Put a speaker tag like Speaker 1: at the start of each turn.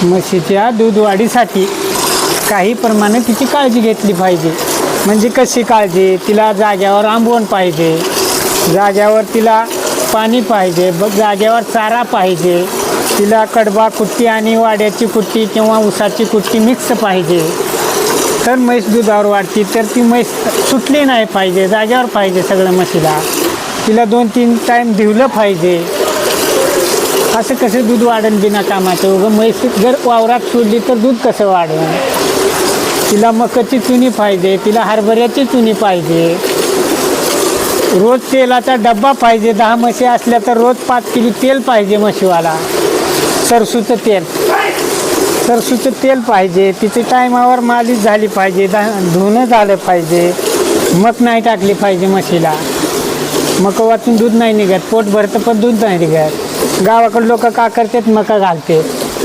Speaker 1: म्हशीच्या दूध वाढीसाठी काही प्रमाणे तिची काळजी घेतली पाहिजे. म्हणजे कशी काळजी? तिला जाग्यावर आंबवण पाहिजे, जाग्यावर तिला पाणी पाहिजे, जाग्यावर चारा पाहिजे, तिला कडबा कुट्टी आणि वाड्याची कुट्टी किंवा उसाची कुट्टी मिक्स पाहिजे. तर म्हैस दुधावर वाढते. तर ती म्हैस सुटली नाही पाहिजे, जाग्यावर पाहिजे सगळं म्हशीला. तिला 2-3 टाईम धिवलं पाहिजे. असं कसं दूध वाढेल बिना कामाचं? उगं म्हैस जर वावरात सोडली तर दूध कसं वाढेल? तिला मकाची चुनी पाहिजे, तिला हरभऱ्याची चुनी पाहिजे, रोज तेलाचा डब्बा पाहिजे. 10 म्हशी असल्या तर रोज 5 किलो तेल पाहिजे म्हशीवाला. सरसूचं तेल पाहिजे. तिची टायमावर मालिश झाली पाहिजे, धुणं झालं पाहिजे, मक नाही टाकली पाहिजे म्हशीला. मक वाचून दूध नाही निघत, पोट भरतं पण दूध नाही निघत. गावाकडे लोक का करतात? मका घालतात.